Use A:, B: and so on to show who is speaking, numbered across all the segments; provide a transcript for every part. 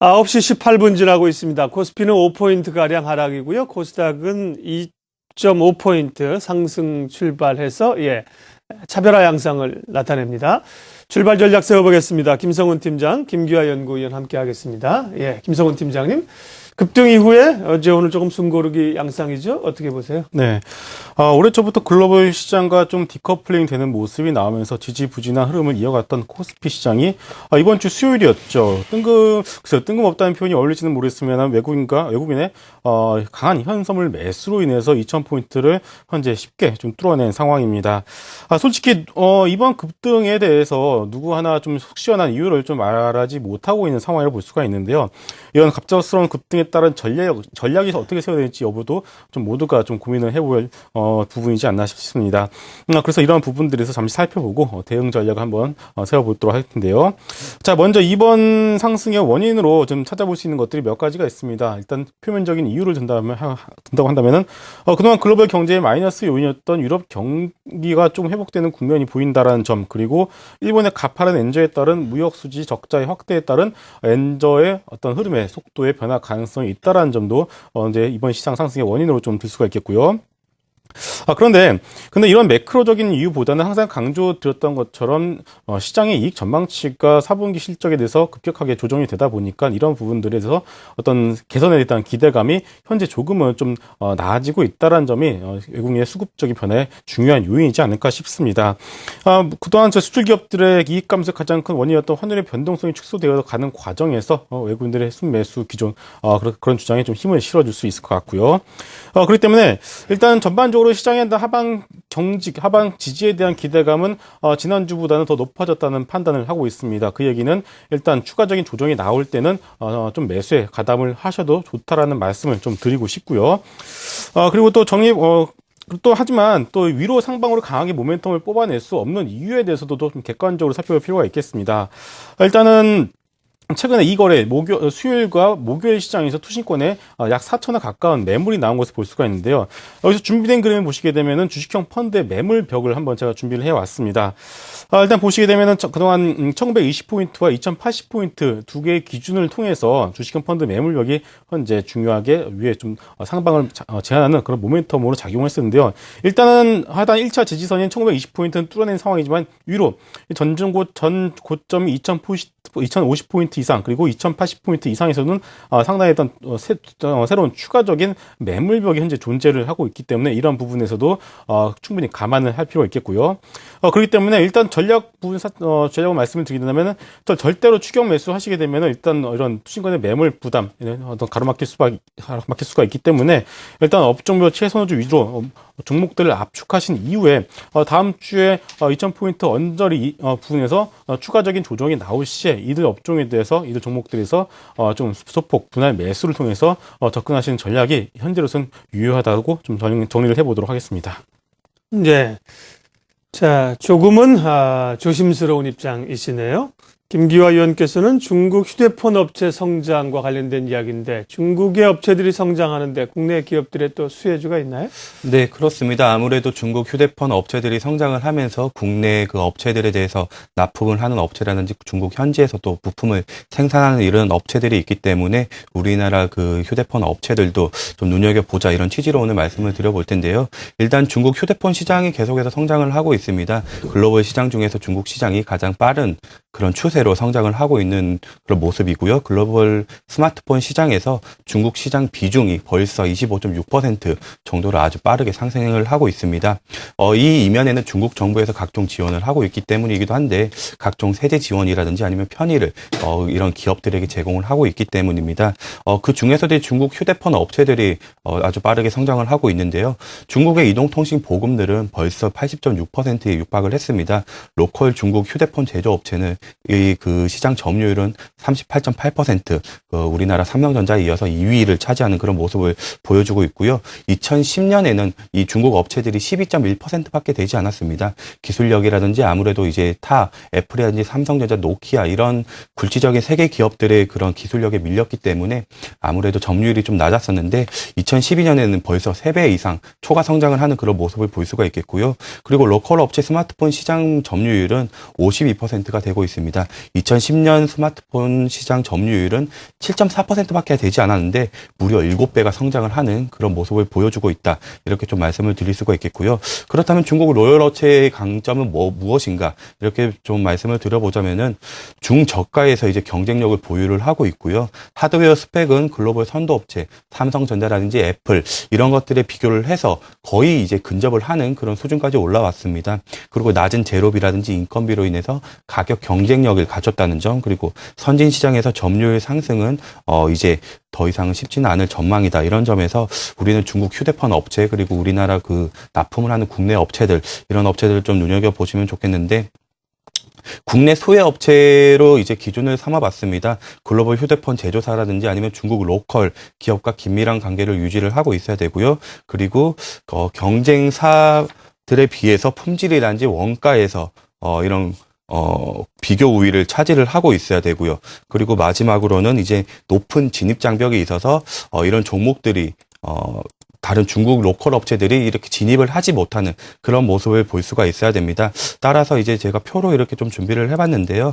A: 9시 18분 지나고 있습니다. 코스피는 5포인트가량 하락이고요. 코스닥은 2.5포인트 상승 출발해서, 차별화 양상을 나타냅니다. 출발 전략 세워보겠습니다. 김성훈 팀장, 김기화 연구위원 함께 하겠습니다. 김성훈 팀장님. 급등 이후에 어제 오늘 조금 숨고르기 양상이죠? 어떻게 보세요?
B: 네. 올해 초부터 글로벌 시장과 좀 디커플링 되는 모습이 나오면서 지지부진한 흐름을 이어갔던 코스피 시장이 이번 주 수요일이었죠. 뜬금없다는 표현이 어울릴지는 모르겠으면 외국인의 강한 현선물 매수로 인해서 2000포인트를 현재 쉽게 좀 뚫어낸 상황입니다. 솔직히 이번 급등에 대해서 누구 하나 좀 속 시원한 이유를 좀 말하지 못하고 있는 상황이라고 볼 수가 있는데요. 이런 갑작스러운 급등에 따른 전략이 어떻게 세워야 될지 여부도 좀 모두가 좀 고민을 해볼 부분이지 않나 싶습니다. 그래서 이런 부분들에서 잠시 살펴보고 대응 전략을 한번 세워보도록 할 텐데요. 자, 먼저 이번 상승의 원인으로 좀 찾아볼 수 있는 것들이 몇 가지가 있습니다. 일단 표면적인 이유를 든다고 한다면은 그동안 글로벌 경제의 마이너스 요인이었던 유럽 경기가 좀 회복되는 국면이 보인다라는 점, 그리고 일본의 가파른 엔저에 따른 무역 수지 적자의 확대에 따른 엔저의 어떤 흐름의 속도의 변화 가능성이 있다라는 점도 이제 이번 시장 상승의 원인으로 좀 들 수가 있겠고요. 근데 이런 매크로적인 이유보다는 항상 강조드렸던 것처럼 시장의 이익 전망치가 4분기 실적에 대해서 급격하게 조정이 되다 보니까 이런 부분들에 대해서 어떤 개선에 대한 기대감이 현재 조금은 좀 나아지고 있다는 점이 외국인의 수급적인 변화의 중요한 요인이지 않을까 싶습니다. 그동안 수출 기업들의 이익 감소의 가장 큰 원인이었던 환율의 변동성이 축소되어 가는 과정에서 외국인들의 순매수 기존 그런 주장에 좀 힘을 실어줄 수 있을 것 같고요. 그렇기 때문에 일단 전반적으로 시장의 하방 지지에 대한 기대감은 지난주보다는 더 높아졌다는 판단을 하고 있습니다. 그 얘기는 일단 추가적인 조정이 나올 때는 좀 매수에 가담을 하셔도 좋다라는 말씀을 좀 드리고 싶고요. 그리고 또 하지만 또 위로 상방으로 강하게 모멘텀을 뽑아낼 수 없는 이유에 대해서도 좀 객관적으로 살펴볼 필요가 있겠습니다. 일단은 최근에 이 거래 수요일과 목요일 시장에서 투신권에 약 4천억 가까운 매물이 나온 것을 볼 수가 있는데요. 여기서 준비된 그림을 보시게 되면은 주식형 펀드의 매물벽을 한번 제가 준비를 해왔습니다. 일단 보시게 되면은 그동안 1920포인트와 2080포인트 두 개의 기준을 통해서 주식형 펀드 매물벽이 현재 중요하게 위에 좀 상방을 제한하는 그런 모멘텀으로 작용했었는데요. 일단은 하단 1차 지지선인 1920포인트는 뚫어낸 상황이지만 위로 전 고점이 2050포인트 이상 그리고 2080포인트 이상에서는 상당히 어떤 새로운 추가적인 매물벽이 현재 존재를 하고 있기 때문에 이런 부분에서도 충분히 감안을 할 필요가 있겠고요. 그렇기 때문에 일단 전략을 말씀을 드리자면은 절대로 추격 매수 하시게 되면은 일단 이런 투신권의 매물 부담 어떤 가로막힐 수가 있기 때문에 일단 업종별 최선호주 위주로 종목들을 압축하신 이후에 다음 주에 2000포인트 언저리 부분에서 추가적인 조정이 나올 시에 이들 종목들에서 좀 소폭 분할 매수를 통해서 접근하시는 전략이 현재로서는 유효하다고 좀 정리를 해보도록 하겠습니다.
A: 네. 자, 조금은 조심스러운 입장이시네요. 김기화 의원께서는 중국 휴대폰 업체 성장과 관련된 이야기인데 중국의 업체들이 성장하는데 국내 기업들의 또 수혜주가 있나요?
C: 네, 그렇습니다. 아무래도 중국 휴대폰 업체들이 성장을 하면서 국내 그 업체들에 대해서 납품을 하는 업체라든지 중국 현지에서 또 부품을 생산하는 이런 업체들이 있기 때문에 우리나라 그 휴대폰 업체들도 좀 눈여겨보자 이런 취지로 오늘 말씀을 드려볼 텐데요. 일단 중국 휴대폰 시장이 계속해서 성장을 하고 있습니다. 글로벌 시장 중에서 중국 시장이 가장 빠른 그런 추세로 성장을 하고 있는 그런 모습이고요. 글로벌 스마트폰 시장에서 중국 시장 비중이 벌써 25.6% 정도로 아주 빠르게 상승을 하고 있습니다. 이 이면에는 중국 정부에서 각종 지원을 하고 있기 때문이기도 한데 각종 세제 지원이라든지 아니면 편의를 이런 기업들에게 제공을 하고 있기 때문입니다. 그 중에서도 중국 휴대폰 업체들이 아주 빠르게 성장을 하고 있는데요. 중국의 이동통신 보급률은 벌써 80.6%에 육박을 했습니다. 로컬 중국 휴대폰 제조업체는 그 시장 점유율은 38.8%, 우리나라 삼성전자에 이어서 2위를 차지하는 그런 모습을 보여주고 있고요. 2010년에는 이 중국 업체들이 12.1%밖에 되지 않았습니다. 기술력이라든지 아무래도 이제 애플이라든지 삼성전자, 노키아 이런 굴지적인 세계 기업들의 그런 기술력에 밀렸기 때문에 아무래도 점유율이 좀 낮았었는데 2012년에는 벌써 3배 이상 초과 성장을 하는 그런 모습을 볼 수가 있겠고요. 그리고 로컬 업체 스마트폰 시장 점유율은 52%가 되고 있습니다. 2010년 스마트폰 시장 점유율은 7.4%밖에 되지 않았는데 무려 7배가 성장을 하는 그런 모습을 보여주고 있다. 이렇게 좀 말씀을 드릴 수가 있겠고요. 그렇다면 중국 로열 업체의 강점은 무엇인가? 이렇게 좀 말씀을 드려보자면은 중저가에서 이제 경쟁력을 보유를 하고 있고요. 하드웨어 스펙은 글로벌 선도 업체, 삼성전자라든지 애플 이런 것들에 비교를 해서 거의 이제 근접을 하는 그런 수준까지 올라왔습니다. 그리고 낮은 제로비라든지 인건비로 인해서 가격 경쟁력을 갖췄다는 점, 그리고 선진 시장에서 점유율 상승은 이제 더 이상은 쉽지는 않을 전망이다. 이런 점에서 우리는 중국 휴대폰 업체 그리고 우리나라 그 납품을 하는 국내 업체들 이런 업체들을 좀 눈여겨 보시면 좋겠는데. 국내 소외 업체로 이제 기준을 삼아봤습니다. 글로벌 휴대폰 제조사라든지 아니면 중국 로컬 기업과 긴밀한 관계를 유지를 하고 있어야 되고요. 그리고 경쟁사들에 비해서 품질이라든지 원가에서 이런 비교 우위를 차지를 하고 있어야 되고요. 그리고 마지막으로는 이제 높은 진입 장벽이 있어서 이런 종목들이 다른 중국 로컬 업체들이 이렇게 진입을 하지 못하는 그런 모습을 볼 수가 있어야 됩니다. 따라서 이제 제가 표로 이렇게 좀 준비를 해봤는데요.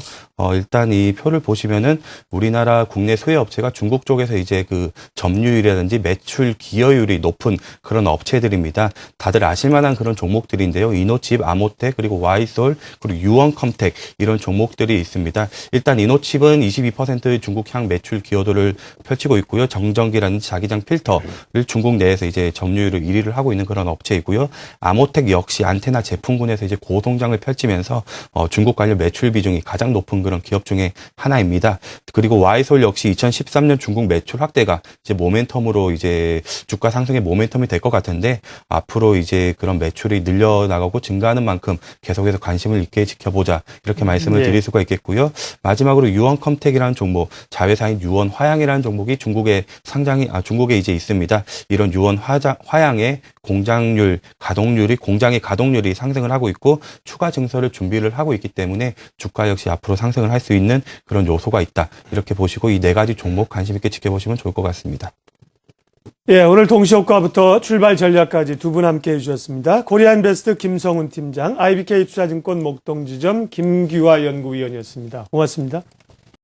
C: 일단 이 표를 보시면은 우리나라 국내 소외 업체가 중국 쪽에서 이제 그 점유율이라든지 매출 기여율이 높은 그런 업체들입니다. 다들 아실만한 그런 종목들인데요. 이노칩, 아모텍, 그리고 와이솔, 그리고 유원컴텍 이런 종목들이 있습니다. 일단 이노칩은 22% 중국향 매출 기여도를 펼치고 있고요. 정전기라든지 자기장 필터를 중국 내에서 이제 점유율을 1위를 하고 있는 그런 업체이고요. 아모텍 역시 안테나 제품군에서 이제 고동장을 펼치면서 중국 관련 매출 비중이 가장 높은 그런 기업 중에 하나입니다. 그리고 와이솔 역시 2013년 중국 매출 확대가 이제 모멘텀으로 이제 주가 상승의 모멘텀이 될 것 같은데 앞으로 이제 그런 매출이 늘려나가고 증가하는 만큼 계속해서 관심을 있게 지켜보자 이렇게 말씀을 드릴 수가 있겠고요. 마지막으로 유원컴텍이라는 종목, 자회사인 유원화양이라는 종목이 중국에 이제 있습니다. 이런 유원화양의 공장의 가동률이 상승을 하고 있고 추가 증설을 준비를 하고 있기 때문에 주가 역시 앞으로 상승을 할 수 있는 그런 요소가 있다. 이렇게 보시고 이 네 가지 종목 관심 있게 지켜보시면 좋을 것 같습니다.
A: 예, 오늘 동시효과부터 출발 전략까지 두 분 함께 해주셨습니다. 코리안베스트 김성훈 팀장, IBK 투자증권 목동지점 김규화 연구위원이었습니다. 고맙습니다.